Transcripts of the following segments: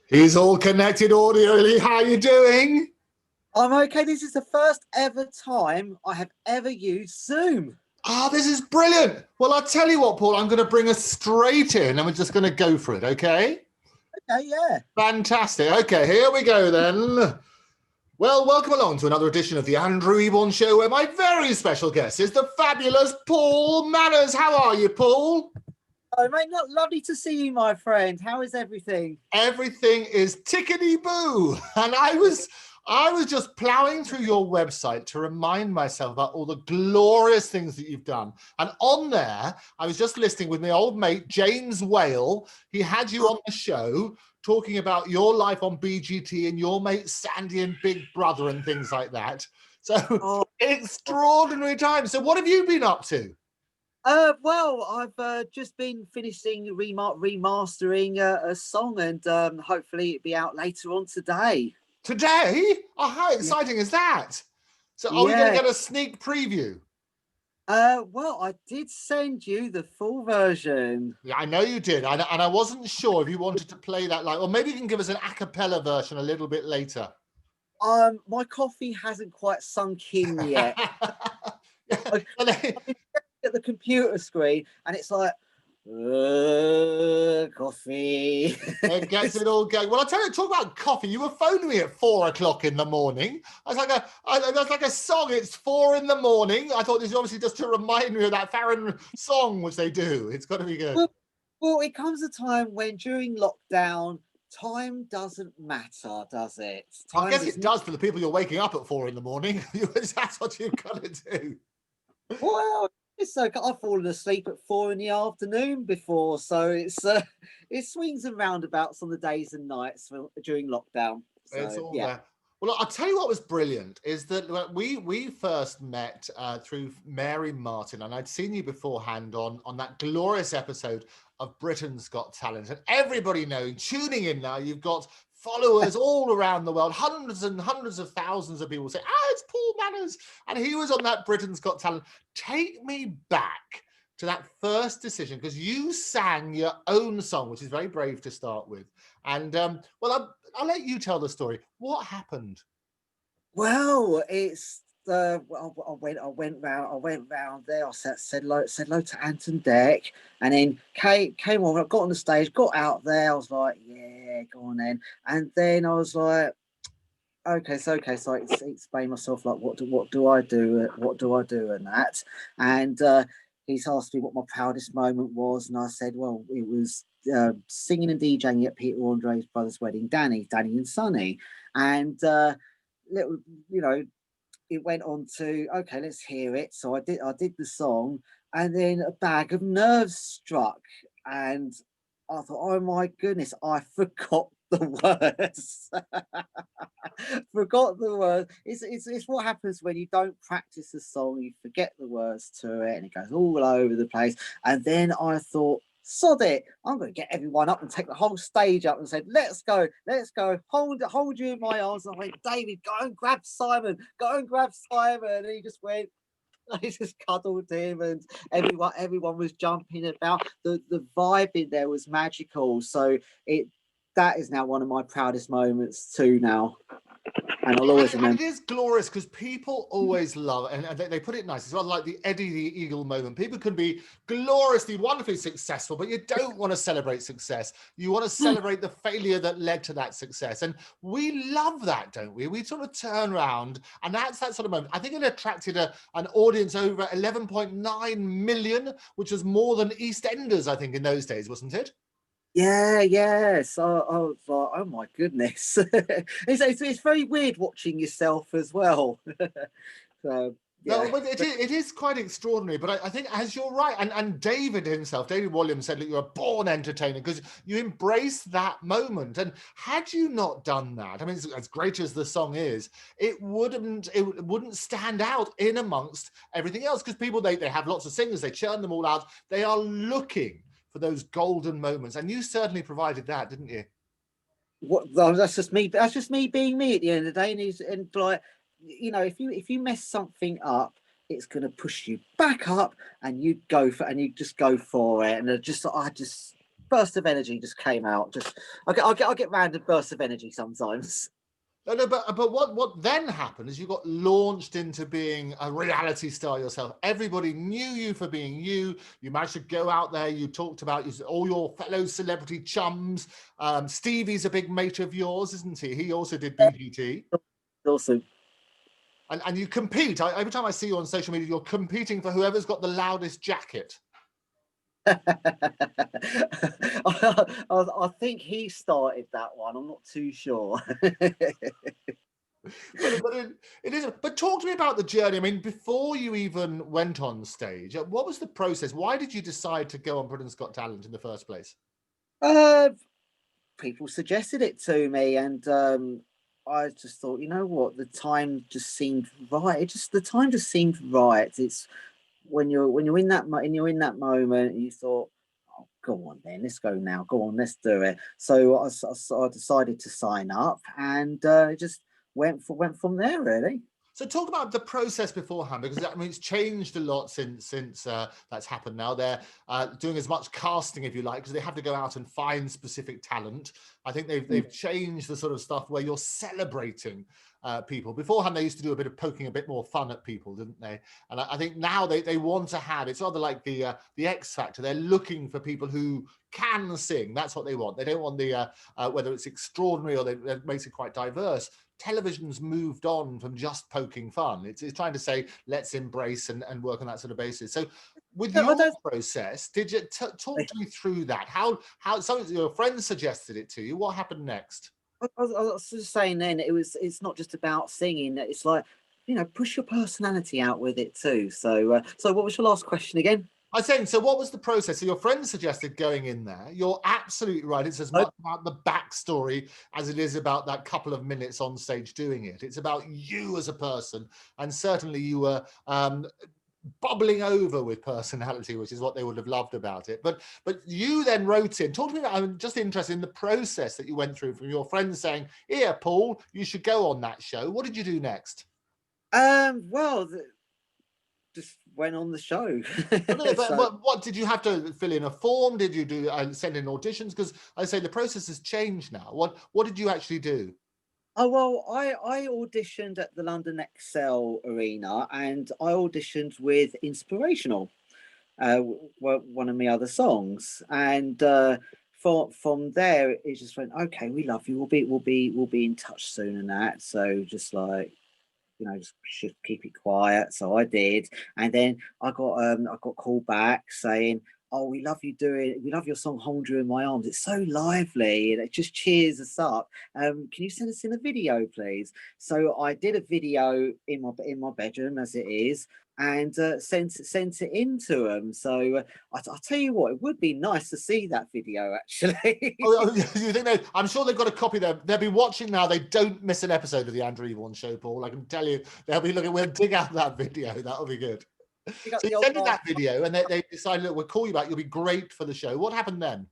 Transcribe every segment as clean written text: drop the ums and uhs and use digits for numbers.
He's all connected audioly. How you doing? I'm okay. This is the first ever time I have ever used Zoom. Ah, this is brilliant. Well, I'll tell you what, Paul, I'm going to bring us straight in and we're just going to go for it, okay? Okay, yeah. Fantastic. Okay, here we go then. Well, welcome along to another edition of the Andrew Eborn Show, where my very special guest is the fabulous Paul Manners. How are you, Paul? Oh, mate, lovely to see you, my friend. How is everything? Everything is tickety-boo. And I was just plowing through your website to remind myself about all the glorious things that you've done. And on there, I was just listening with my old mate, James Whale. He had you on the show talking about your life on BGT and your mate Sandy and Big Brother and things like that. So extraordinary times. So what have you been up to? Well, I've just been finishing remastering a song, and hopefully it'll be out later on today. Today? Oh, how exciting is that? So are we going to get a sneak preview? Well, I did send you the full version. Yeah, I know you did. And I wasn't sure if you wanted to play that or maybe you can give us an a cappella version a little bit later. My coffee hasn't quite sunk in yet. I've been at the computer screen and it's like coffee. It gets it all going. Well, I'll tell you, talk about coffee. You were phoning me at 4 o'clock in the morning. That's like a song. It's 4 in the morning. I thought this was obviously just to remind me of that Farron song, which they do. It's got to be good. Well, it comes a time when during lockdown, time doesn't matter, does it? I guess it does for the people you're waking up at 4 in the morning. That's what you've got to do. Well, it's okay. I've fallen asleep at 4 in the afternoon before, so it swings and roundabouts on the days and nights during lockdown. So, it's all there. Well, I'll tell you what was brilliant is that we first met through Mary Martin, and I'd seen you beforehand on that glorious episode of Britain's Got Talent. And everybody knows, tuning in now, you've got followers all around the world, hundreds and hundreds of thousands of people say, it's Paul Manners. And he was on that Britain's Got Talent. Take me back to that first decision, because you sang your own song, which is very brave to start with. And well, I'll let you tell the story. What happened? Well, it's I went round there. I said hello to Anton Deck, and then came on. I got on the stage, got out there. I was like, yeah, go on then. And then I was like, okay. So I explained myself, like, what do I do? What do I do? And that. And he's asked me what my proudest moment was, and I said, well, it was singing and DJing at Peter Andre's brother's wedding, Danny and Sonny. And little, it went on to, okay, let's hear it. So I did the song, and then a bag of nerves struck, and I thought, oh my goodness, I forgot the words. Forgot the words. It's what happens when you don't practice a song. You forget the words to it, and it goes all over the place. And then I thought, sod it, I'm going to get everyone up and take the whole stage up and said, let's go, hold you in my arms. And I went, David, go and grab Simon. And he just went, I just cuddled him, and everyone was jumping about. The vibe in there was magical. So that is now one of my proudest moments too now. And I'll always remember. It is glorious because people always love it, and they put it nice. It's rather like the Eddie the Eagle moment. People can be gloriously, wonderfully successful, but you don't want to celebrate success. You want to celebrate the failure that led to that success. And we love that, don't we? We sort of turn around, and that's that sort of moment. I think it attracted an audience over 11.9 million, which was more than Eastenders, I think, in those days, wasn't it? Yeah. So I was like, oh my goodness. it's very weird watching yourself as well. So yeah. No, but it is quite extraordinary. But I think, as you're right, and David himself, David Williams, said that you're a born entertainer because you embrace that moment. And had you not done that, I mean, as great as the song is, it wouldn't stand out in amongst everything else, because people, they have lots of singers, they churn them all out. They are looking for those golden moments, and you certainly provided that, didn't you? That's just me. That's just me being me at the end of the day. And like, if you mess something up, it's going to push you back up, and you just go for it. And I just burst of energy just came out. Just I get random bursts of energy sometimes. No, but what then happened is you got launched into being a reality star yourself. Everybody knew you for being you. You managed to go out there. You talked about all your fellow celebrity chums. Stevie's a big mate of yours, isn't he? He also did BGT. Awesome. And you compete. Every time I see you on social media, you're competing for whoever's got the loudest jacket. I think he started that one. I'm not too sure. But it is. But talk to me about the journey. I mean, before you even went on stage, what was the process? Why did you decide to go on Britain's Got Talent in the first place? People suggested it to me, and I just thought, you know what, the time just seemed right. The time just seemed right. It's when you're in that moment, you thought, oh, go on then, let's go now. Go on, let's do it. So I decided to sign up, and it just went from there, really. So talk about the process beforehand, because I mean it's changed a lot since that's happened. Now they're doing as much casting, if you like, because they have to go out and find specific talent. I think they've changed the sort of stuff where you're celebrating people. Beforehand, they used to do a bit of poking a bit more fun at people, didn't they? And I think now they want to have, it's rather like the X Factor. They're looking for people who can sing. That's what they want. They don't want the whether it's extraordinary or that makes it quite diverse. Television's moved on from just poking fun. It's trying to say, let's embrace and work on that sort of basis. So with your process, did you talk to me through that? How some of your friends suggested it to you? What happened next? I was just saying then, it's not just about singing. It's like, you know, push your personality out with it too. So what was your last question again? I was saying, so what was the process? So your friends suggested going in there. You're absolutely right. It's as much about the backstory as it is about that couple of minutes on stage doing it. It's about you as a person. And certainly you were bubbling over with personality, which is what they would have loved about it. But you then wrote in, talk to me about, I'm just interested in the process that you went through from your friends saying, here, Paul, you should go on that show. What did you do next? Well, just went on the show. But what did you have to fill in a form? Did you do send in auditions? Because I say the process has changed now. What did you actually do? Oh, well, I auditioned at the London Excel Arena, and I auditioned with Inspirational, one of my other songs, and from there it just went, okay, we love you. We'll be in touch soon, and that. So just like, you know, just should keep it quiet. So I did, and then I got called back saying, oh, we love your song Hold You in My Arms. It's so lively and it just cheers us up. Can you send us in a video, please? So I did a video in my bedroom, as it is, and sent it into them. So I'll tell you what, it would be nice to see that video, actually. You think I'm sure they've got a copy there. They'll be watching now. They don't miss an episode of the Andrew Eborn show, Paul. I can tell you, they'll be looking. We'll dig out that video. That'll be good. So you sent in that video, and they decided, look, we'll call you back. You'll be great for the show. What happened then?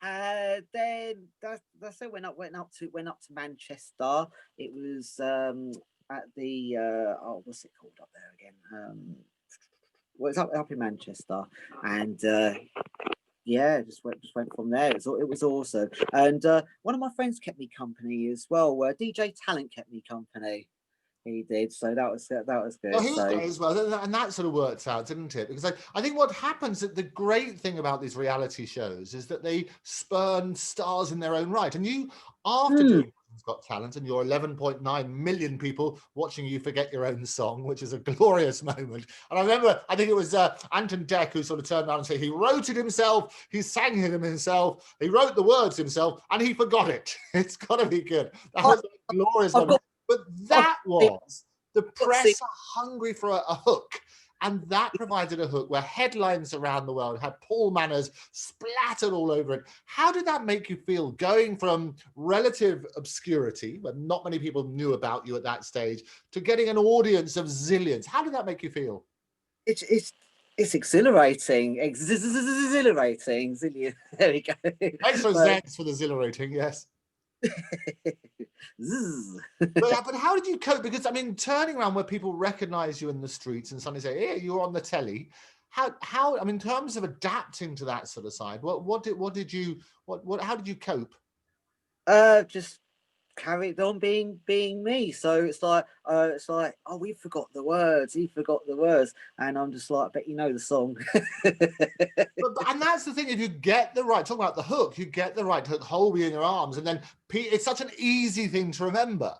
Then that's it. Went up to Manchester. It was at the what's it called up there again? Well, it's up in Manchester, and yeah, just went from there. It was awesome, and one of my friends kept me company as well. DJ Talent kept me company. He did, so that was good. Well, he was great as well, and that sort of worked out, didn't it? Because I think what happens, that the great thing about these reality shows is that they spurn stars in their own right. And you, after doing Got Talent, and your 11.9 million people watching you forget your own song, which is a glorious moment. And I remember, I think it was Anton Deck who sort of turned around and said he wrote it himself, he sang it himself, he wrote the words himself, and he forgot it. It's got to be good. That was a glorious moment. But that was, the press are hungry for a hook. And that provided a hook where headlines around the world had Paul Manners splattered all over it. How did that make you feel, going from relative obscurity, where not many people knew about you at that stage, to getting an audience of zillions? How did that make you feel? It's exhilarating. Exhilarating. Zillion. There we go. Extra Zs for the exhilarating, yes. But how did you cope? Because I mean, turning around where people recognize you in the streets and suddenly say, hey, you're on the telly. how I mean, in terms of adapting to that sort of side, how did you cope? Just carried on being me. So it's like, oh, we forgot the words, he forgot the words, and I'm just like, I bet you know the song. And that's the thing, if you get the right, talk about the hook, you get the right hook, hold me in your arms, and then it's such an easy thing to remember.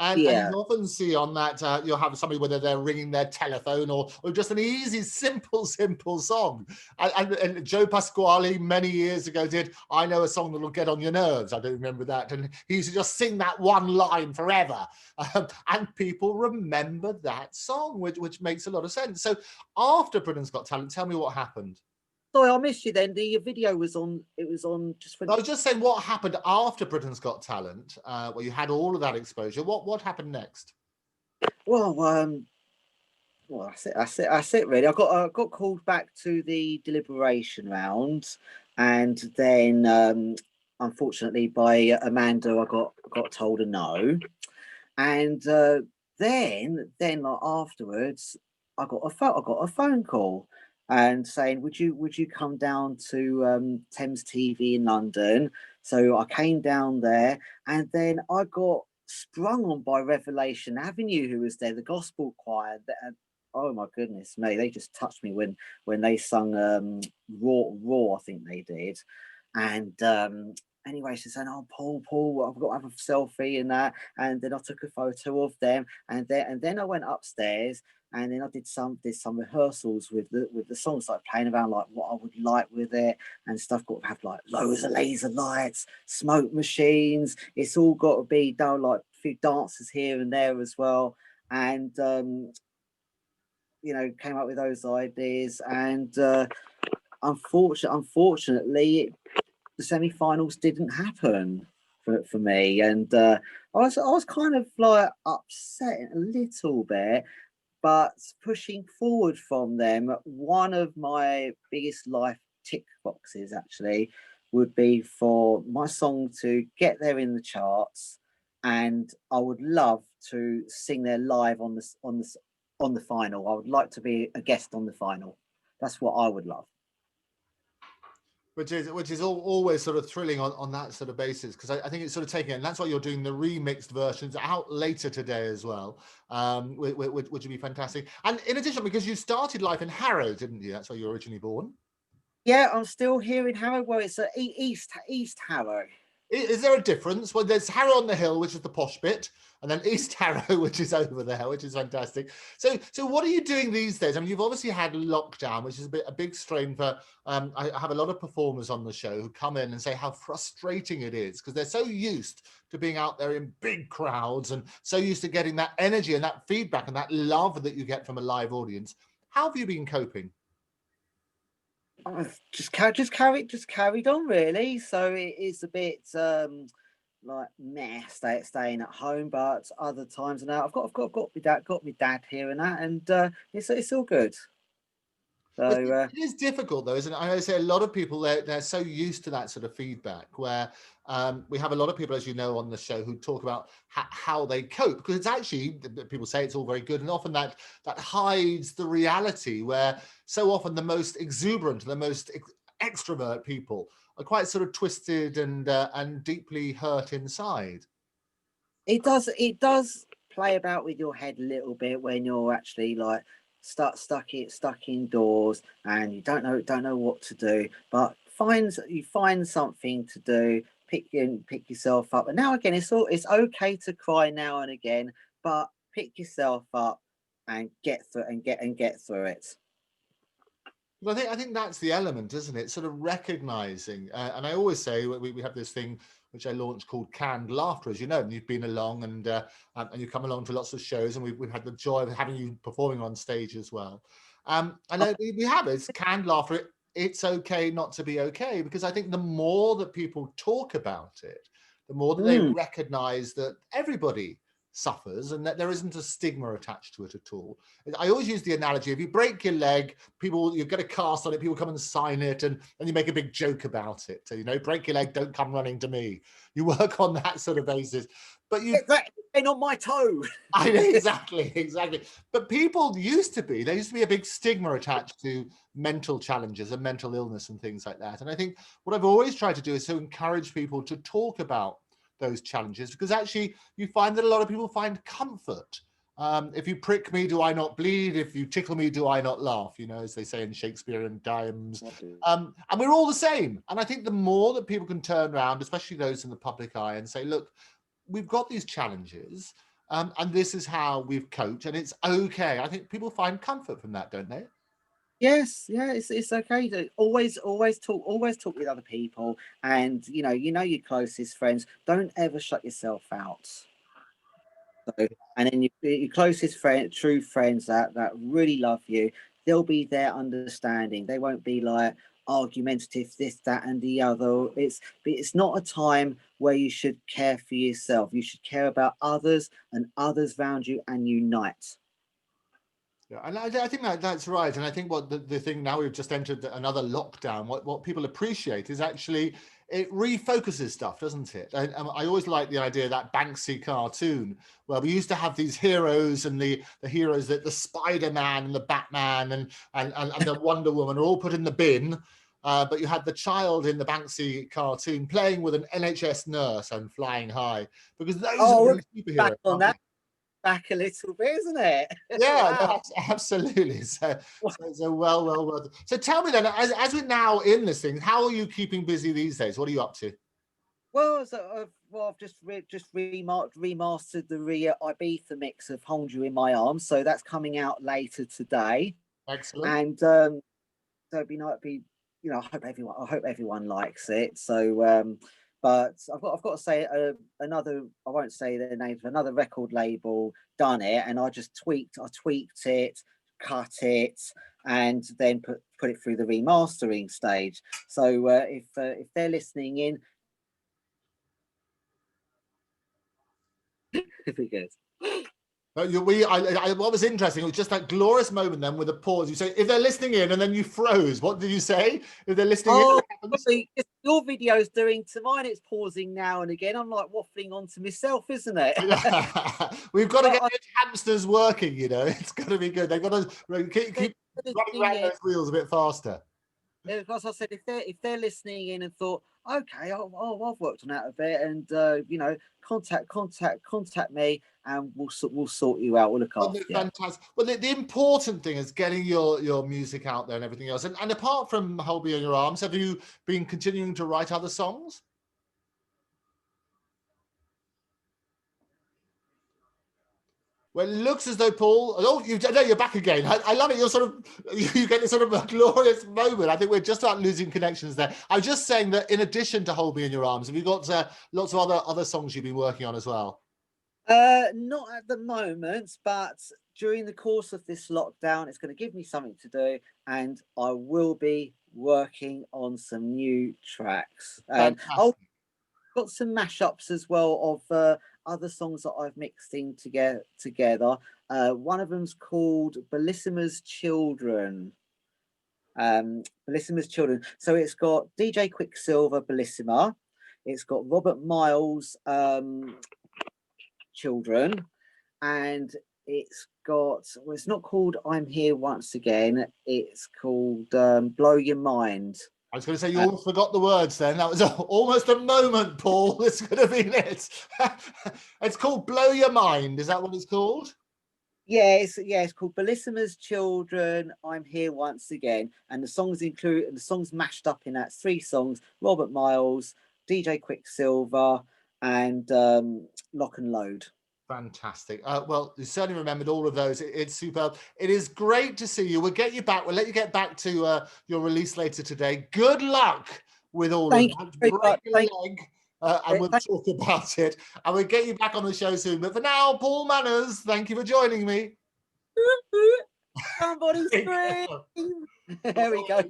And you Yeah. often see on that, you'll have somebody, whether they're ringing their telephone or just an easy, simple song. And Joe Pasquale many years ago did, I know a song that'll get on your nerves. I don't remember that. And he used to just sing that one line forever. And people remember that song, which makes a lot of sense. So after Britain's Got Talent, tell me what happened. Sorry, I missed you then. The video was on. It was on just when. I was just saying, what happened after Britain's Got Talent, where you had all of that exposure? What happened next? Well, that's it. Really, I got called back to the deliberation round, and then unfortunately by Amanda, I got told a no, and then like afterwards, I got a phone call and saying, would you come down to Thames TV in London? So I came down there, and then I got sprung on by Revelation Avenue, who was there, the gospel choir. Oh my goodness me, they just touched me when they sung Raw, I think they did. And anyway, she's saying, "Oh, Paul, I've got to have a selfie and that." And then I took a photo of them, and then I went upstairs, and then I did some rehearsals with the songs, like playing around like what I would like with it and stuff. Got to have like loads of laser lights, smoke machines. It's all got to be done, like a few dances here and there as well. And came up with those ideas, and unfortunately, the semi-finals didn't happen for me, and I was kind of like upset a little bit, but pushing forward from them, one of my biggest life tick boxes actually would be for my song to get there in the charts, and I would love to sing there live on the final. I would like to be a guest on the final. That's what I would love. Which is always sort of thrilling on that sort of basis, because I think it's sort of taking it, and that's why you're doing the remixed versions out later today as well, which would be fantastic. And in addition, because you started life in Harrow, didn't you? That's where you were originally born. Yeah, I'm still here in Harrow. Well, it's East Harrow. Is there a difference? Well, there's Harrow on the Hill, which is the posh bit, and then East Harrow, which is over there, which is fantastic. So what are you doing these days? I mean, you've obviously had lockdown, which is a big strain for. I have a lot of performers on the show who come in and say how frustrating it is, because they're so used to being out there in big crowds and so used to getting that energy and that feedback and that love that you get from a live audience. How have you been coping? I've just carried on really. So it is a bit like meh, staying at home, but other times now I've got my dad here and that, and it's all good. So It is difficult though, isn't it? I say a lot of people, they're so used to that sort of feedback, where we have a lot of people, as you know, on the show who talk about how they cope, because it's actually, people say it's all very good, and often that hides the reality, where so often the most exuberant, the most extrovert people are quite sort of twisted and deeply hurt inside. it does play about with your head a little bit when you're actually like stuck indoors and you don't know what to do, but you find something to do, pick yourself up. And now again, it's okay to cry now and again, but pick yourself up and get through it. Well, I think that's the element, isn't it? Sort of recognizing, and I always say we have this thing which I launched called canned laughter, as you know, and you've been along and you come along to lots of shows, and we've had the joy of having you performing on stage as well. And we have it's canned laughter. It's okay not to be okay, because I think the more that people talk about it, the more that they Mm. recognize that everybody suffers, and that there isn't a stigma attached to it at all. I always use the analogy, if you break your leg, you get a cast on it, people come and sign it, and you make a big joke about it. So, you know, break your leg, don't come running to me. You work on that sort of basis. But you ain't on my toe. I know, exactly. But there used to be a big stigma attached to mental challenges and mental illness and things like that. And I think what I've always tried to do is to encourage people to talk about those challenges, because actually you find that a lot of people find comfort. If you prick me, do I not bleed? If you tickle me, do I not laugh? You know, as they say in Shakespearean times. And we're all the same. And I think the more that people can turn around, especially those in the public eye, and say, look, we've got these challenges, and this is how we've coped, and it's okay. I think people find comfort from that, don't they? Yes, yeah, it's okay to always talk with other people, and you know your closest friends. Don't ever shut yourself out. So, and then your closest friend, true friends that really love you, they'll be there understanding. They won't be like argumentative, this, that, and the other. It's not a time where you should care for yourself. You should care about others and others around you, and unite. Yeah, and I think that's right. And I think what the thing now, we've just entered another lockdown, what people appreciate is actually it refocuses stuff, doesn't it? And I always like the idea of that Banksy cartoon where we used to have these heroes, and the heroes, that the Spider-Man and the Batman and the Wonder Woman are all put in the bin. But you had the child in the Banksy cartoon playing with an NHS nurse and flying high, because those are the superheroes. Back on that. Back a little bit, isn't it? Yeah, wow. No, absolutely. So well worth it. So tell me then, as we're now in this thing, how are you keeping busy these days? What are you up to? Well, I've just remastered the Ibiza mix of "Hold You in My Arms," so that's coming out later today. Excellent. And so I hope everyone likes it. So but I've got to say, another, I won't say their names, but another record label done it, and I tweaked it, cut it, and then put it through the remastering stage. So if they're listening in, if it goes. What was interesting, it was just that glorious moment then with a pause. You say, if they're listening in, and then you froze. What did you say? If they're listening in, your video's doing to mine, it's pausing now and again. I'm like waffling on to myself, isn't it? We've got to get those hamsters working, you know. It's got to be good. They've got to keep running around those wheels a bit faster. Because I said, if they're listening in and thought, okay, I've worked on that a bit, and you know, contact me, and we'll sort you out. We'll look after you. Fantastic. Well, the important thing is getting your music out there and everything else. And apart from "Hold Me in Your Arms," have you been continuing to write other songs? Well, it looks as though Paul. Oh, you're back again. I love it. You get this sort of a glorious moment. I think we're just about losing connections there. I was just saying that in addition to "Hold Me in Your Arms," have you got lots of other songs you've been working on as well? Not at the moment, but during the course of this lockdown, it's going to give me something to do, and I will be working on some new tracks. And I've got some mashups as well of other songs that I've mixed in together. One of them's called Bellissima's Children. Bellissima's Children. So it's got DJ Quicksilver, Bellissima. It's got Robert Miles, Children, and it's got, well, it's not called "I'm Here Once Again," it's called Blow Your Mind. I was going to say, you almost forgot the words then. That was almost a moment, Paul. This could have been it. It's called "Blow Your Mind." Is that what it's called? Yeah, it's called Bellissima's Children, I'm Here Once Again. And the songs mashed up in that, 3 songs: Robert Miles, DJ Quicksilver, and Lock and Load. Fantastic. Well, you certainly remembered all of those. It's superb. It is great to see you. We'll get you back. We'll let you get back to your release later today. Good luck with all of that. Break your leg, and we'll talk about it. And we'll get you back on the show soon. But for now, Paul Manners, thank you for joining me. Somebody scream. There we go.